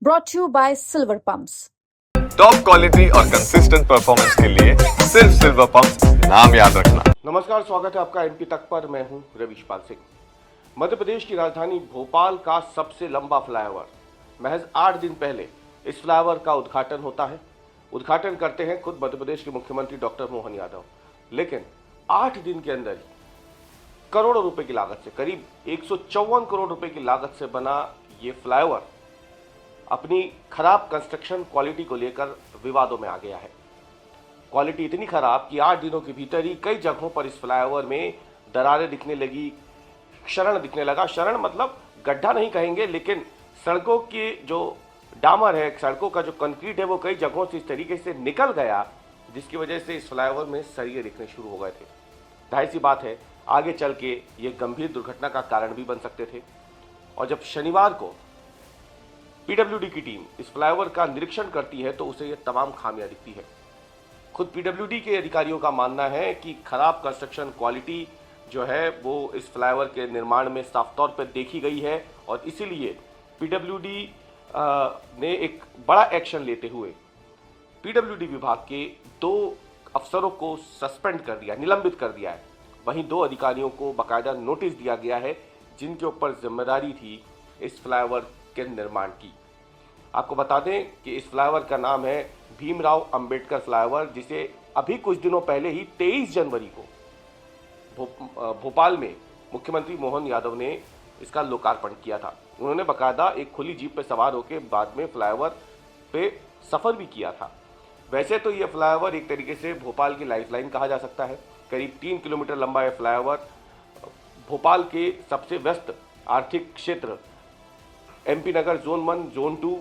brought to you by Silver Pumps. Top quality और consistent performance के लिए सिर्फ सिल्वर पंप नाम याद रखना। नमस्कार, स्वागत है आपका एमपी तक पर। मैं हूं रविशपाल सिंह। मध्य प्रदेश की राजधानी भोपाल का सबसे लंबा फ्लाईओवर महज 8 दिन पहले इस फ्लाईओवर का उद्घाटन होता है। उद्घाटन करते हैं खुद मध्य प्रदेश के मुख्यमंत्री डॉक्टर मोहन यादव। लेकिन 8 दिन के अंदर ही करोड़ों रुपए की लागत से, करीब 154 करोड़ रुपए की लागत से बना ये फ्लाईओवर अपनी खराब कंस्ट्रक्शन क्वालिटी को लेकर विवादों में आ गया है। क्वालिटी इतनी खराब कि 8 दिनों के भीतर ही कई जगहों पर इस फ्लाईओवर में दरारें दिखने लगी, क्षरण दिखने लगा। क्षरण मतलब गड्ढा नहीं कहेंगे, लेकिन सड़कों की जो डामर है, सड़कों का जो कंक्रीट है, वो कई जगहों से इस तरीके से निकल गया जिसकी वजह से इस फ्लाईओवर में सरिये दिखने शुरू हो गए थे। जाहिर सी बात है, आगे चल के ये गंभीर दुर्घटना का कारण भी बन सकते थे। और जब शनिवार को पीडब्ल्यूडी की टीम इस फ्लाईओवर का निरीक्षण करती है तो उसे ये तमाम खामियां दिखती है। खुद पीडब्ल्यूडी के अधिकारियों का मानना है कि खराब कंस्ट्रक्शन क्वालिटी जो है वो इस फ्लाईओवर के निर्माण में साफ तौर पर देखी गई है और इसीलिए पीडब्ल्यूडी ने एक बड़ा एक्शन लेते हुए पीडब्ल्यूडी विभाग के 2 अफसरों को सस्पेंड कर दिया, निलंबित कर दिया है। वहीं 2 अधिकारियों को बाकायदा नोटिस दिया गया है जिनके ऊपर जिम्मेदारी थी इस फ्लाईओवर के निर्माण की। आपको बता दें कि इस फ्लाईओवर का नाम है भीमराव अंबेडकर फ्लाईओवर, जिसे अभी कुछ दिनों पहले ही 23 जनवरी को भोपाल में मुख्यमंत्री मोहन यादव ने इसका लोकार्पण किया था। उन्होंने बाकायदा एक खुली जीप पर सवार होकर बाद में फ्लाईओवर पे सफर भी किया था। वैसे तो यह फ्लाईओवर एक तरीके से भोपाल की लाइफलाइन कहा जा सकता है। करीब 3 किलोमीटर लंबा यह फ्लाईओवर भोपाल के सबसे व्यस्त आर्थिक क्षेत्र एमपी नगर जोन 1, जोन 2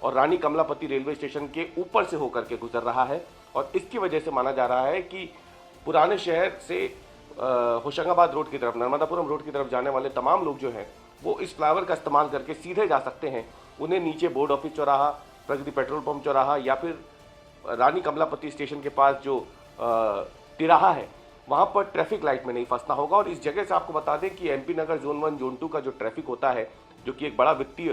और रानी कमलापति रेलवे स्टेशन के ऊपर से होकर के गुजर रहा है। और इसकी वजह से माना जा रहा है कि पुराने शहर से होशंगाबाद रोड की तरफ, नर्मदापुरम रोड की तरफ जाने वाले तमाम लोग जो हैं वो इस फ्लाईओवर का इस्तेमाल करके सीधे जा सकते हैं। उन्हें नीचे बोर्ड ऑफिस चौराहा, प्रगति पेट्रोल पंप चौराहा या फिर रानी कमलापति स्टेशन के पास जो तिराहा है वहाँ पर ट्रैफिक लाइट में नहीं फंसना होगा। और इस जगह से आपको बता दें कि एमपी नगर जोन 1, जोन 2 का जो ट्रैफिक होता है, जो कि एक बड़ा वित्तीय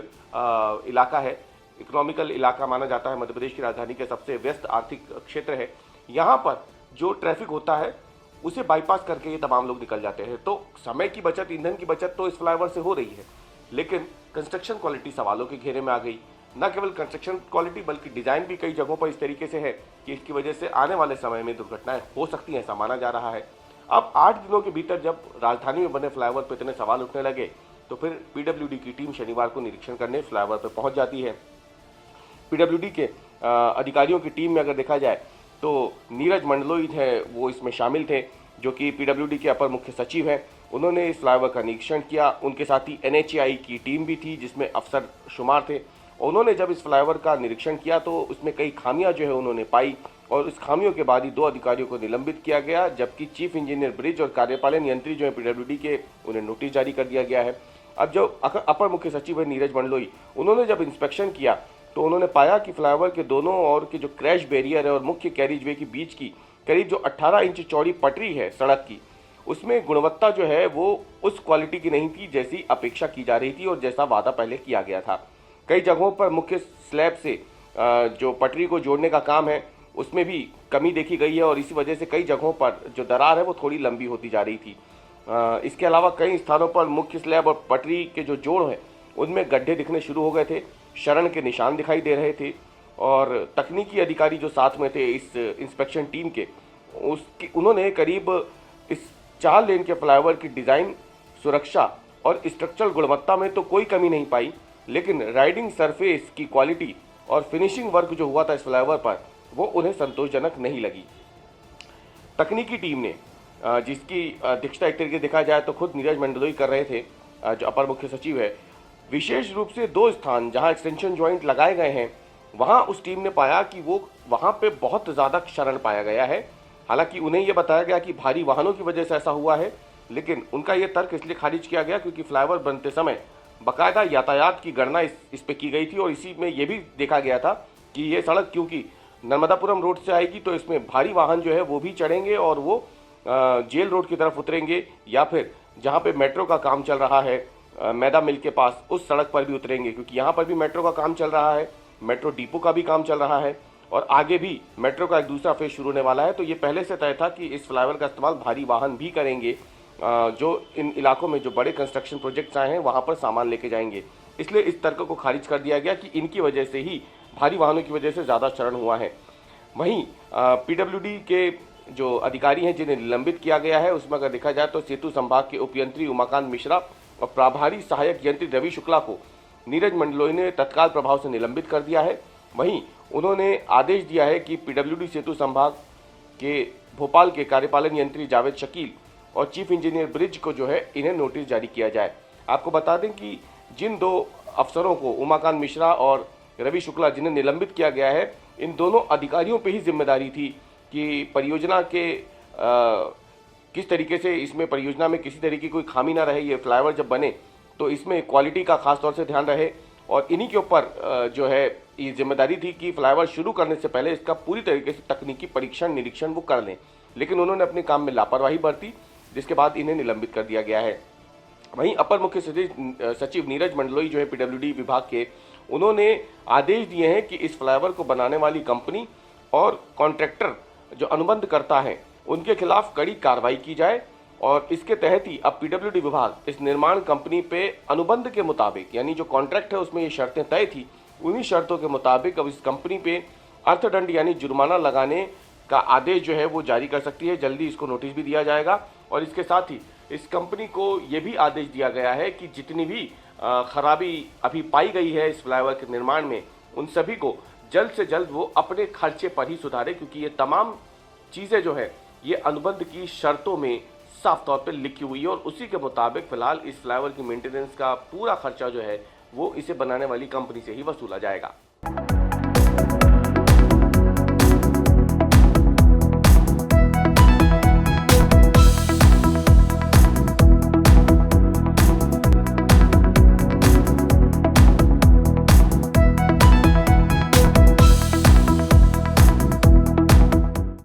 इलाका है, इकोनॉमिकल इलाका माना जाता है, मध्य प्रदेश की राजधानी के सबसे व्यस्त आर्थिक क्षेत्र है। यहाँ पर जो ट्रैफिक होता है उसे बाईपास करके ये तमाम लोग निकल जाते हैं। तो समय की बचत, ईंधन की बचत तो इस फ्लाईओवर से हो रही है, लेकिन कंस्ट्रक्शन क्वालिटी सवालों के घेरे में आ गई। न केवल कंस्ट्रक्शन क्वालिटी बल्कि डिजाइन भी कई जगहों पर इस तरीके से है कि इसकी वजह से आने वाले समय में दुर्घटनाएं हो सकती हैं, ऐसा माना जा रहा है। अब 8 दिनों के भीतर जब राजधानी में बने फ्लाईओवर पर इतने सवाल उठने लगे तो फिर पीडब्ल्यूडी की टीम शनिवार को निरीक्षण करने फ्लाईओवर पर पहुंच जाती है। पीडब्ल्यूडी के अधिकारियों की टीम में अगर देखा जाए तो नीरज मंडलोई है, वो इसमें शामिल थे, जो कि पीडब्ल्यूडी के अपर मुख्य सचिव हैं। उन्होंने इस फ्लाईओवर का निरीक्षण किया। उनके साथ ही एनएचएआई की टीम भी थी जिसमें अफसर शुमार थे। उन्होंने जब इस फ्लाईओवर का निरीक्षण किया तो उसमें कई खामियां जो है उन्होंने पाई और इस खामियों के बाद ही 2 अधिकारियों को निलंबित किया गया, जबकि चीफ इंजीनियर ब्रिज और कार्यपालन यंत्री जो है पीडब्ल्यूडी के, उन्हें नोटिस जारी कर दिया गया है। अब जो अपर मुख्य सचिव है नीरज मंडलोई, उन्होंने जब इंस्पेक्शन किया तो उन्होंने पाया कि फ्लाईओवर के दोनों ओर के जो क्रैश बैरियर है और मुख्य कैरिजवे के बीच की करीब जो 18 इंच चौड़ी पटरी है सड़क की, उसमें गुणवत्ता जो है वो उस क्वालिटी की नहीं थी जैसी अपेक्षा की जा रही थी और जैसा वादा पहले किया गया था। कई जगहों पर मुख्य स्लैब से जो पटरी को जोड़ने का काम है उसमें भी कमी देखी गई है और इसी वजह से कई जगहों पर जो दरार है वो थोड़ी लंबी होती जा रही थी। इसके अलावा कई स्थानों पर मुख्य स्लैब और पटरी के जो जोड़ हैं उनमें गड्ढे दिखने शुरू हो गए थे, क्षरण के निशान दिखाई दे रहे थे। और तकनीकी अधिकारी जो साथ में थे इस इंस्पेक्शन टीम के, उन्होंने करीब इस 4 लेन के फ्लाईओवर की डिज़ाइन, सुरक्षा और स्ट्रक्चरल गुणवत्ता में तो कोई कमी नहीं पाई, लेकिन राइडिंग सरफेस की क्वालिटी और फिनिशिंग वर्क जो हुआ था इस फ्लाईओवर पर वो उन्हें संतोषजनक नहीं लगी। तकनीकी टीम ने, जिसकी अध्यक्षता एक तरीके देखा जाए तो खुद नीरज मंडलोई कर रहे थे, जो अपर मुख्य सचिव है, विशेष रूप से 2 स्थान जहां एक्सटेंशन जॉइंट लगाए गए हैं वहां उस टीम ने पाया कि वो वहां पे बहुत ज़्यादा क्षरण पाया गया है। हालांकि उन्हें यह बताया गया कि भारी वाहनों की वजह से ऐसा हुआ है, लेकिन उनका यह तर्क इसलिए खारिज किया गया क्योंकि फ्लाईओवर बनते समय बाकायदा यातायात की गणना इस पे की गई थी और इसी में यह भी देखा गया था कि ये सड़क क्योंकि नर्मदापुरम रोड से आएगी तो इसमें भारी वाहन जो है वो भी चढ़ेंगे और वो जेल रोड की तरफ उतरेंगे या फिर जहाँ पे मेट्रो का काम चल रहा है मैदा मिल के पास उस सड़क पर भी उतरेंगे, क्योंकि यहाँ पर भी मेट्रो का काम चल रहा है, मेट्रो डिपो का भी काम चल रहा है और आगे भी मेट्रो का एक दूसरा फेज शुरू होने वाला है। तो ये पहले से तय था कि इस फ्लाईओवर का इस्तेमाल भारी वाहन भी करेंगे, जो इन इलाकों में जो बड़े कंस्ट्रक्शन प्रोजेक्ट्स आए हैं वहाँ पर सामान लेके जाएंगे। इसलिए इस तर्क को खारिज कर दिया गया कि इनकी वजह से ही, भारी वाहनों की वजह से ज़्यादा चरण हुआ है। वहीं पीडब्ल्यूडी के जो अधिकारी हैं जिन्हें निलंबित किया गया है, उसमें अगर देखा जाए तो सेतु संभाग के उपयंत्री उमाकांत मिश्रा और प्रभारी सहायक यंत्री रवि शुक्ला को नीरज मंडलोई ने तत्काल प्रभाव से निलंबित कर दिया है। वहीं उन्होंने आदेश दिया है कि पीडब्ल्यूडी सेतु संभाग के भोपाल के कार्यपालन यंत्री जावेद शकील और चीफ इंजीनियर ब्रिज को जो है इन्हें नोटिस जारी किया जाए। आपको बता दें कि जिन दो अफसरों को, उमाकांत मिश्रा और रवि शुक्ला, जिन्हें निलंबित किया गया है, इन दोनों अधिकारियों पे ही जिम्मेदारी थी कि परियोजना के किस तरीके से इसमें परियोजना में किसी तरीके की कोई खामी ना रहे। ये फ्लाईओवर जब बने तो इसमें क्वालिटी का खास तौर से ध्यान रहे और इन्हीं के ऊपर जो है ये जिम्मेदारी थी कि फ्लाईओवर शुरू करने से पहले इसका पूरी तरीके से तकनीकी परीक्षण निरीक्षण वो कर लें। लेकिन उन्होंने अपने काम में लापरवाही बरती, जिसके बाद इन्हें निलंबित कर दिया गया है। वहीं अपर मुख्य सचिव नीरज मंडलोई जो है पीडब्ल्यूडी विभाग के, उन्होंने आदेश दिए हैं कि इस फ्लाईओवर को बनाने वाली कंपनी और कॉन्ट्रैक्टर जो अनुबंध करता है उनके खिलाफ कड़ी कार्रवाई की जाए और इसके तहत ही अब पीडब्ल्यूडी विभाग इस निर्माण कंपनी पे अनुबंध के मुताबिक, यानी जो कॉन्ट्रैक्ट है उसमें ये शर्तें तय थी, उन्हीं शर्तों के मुताबिक अब इस कंपनी पे अर्थदंड यानी जुर्माना लगाने का आदेश जो है वो जारी कर सकती है। जल्दी इसको नोटिस भी दिया जाएगा और इसके साथ ही इस कंपनी को ये भी आदेश दिया गया है कि जितनी भी खराबी अभी पाई गई है इस फ्लाईओवर के निर्माण में, उन सभी को जल्द से जल्द वो अपने खर्चे पर ही सुधारे, क्योंकि ये तमाम चीज़ें जो है ये अनुबंध की शर्तों में साफ तौर पर लिखी हुई है और उसी के मुताबिक फिलहाल इस फ्लाईओवर की मेंटेनेंस का पूरा खर्चा जो है वो इसे बनाने वाली कंपनी से ही वसूला जाएगा।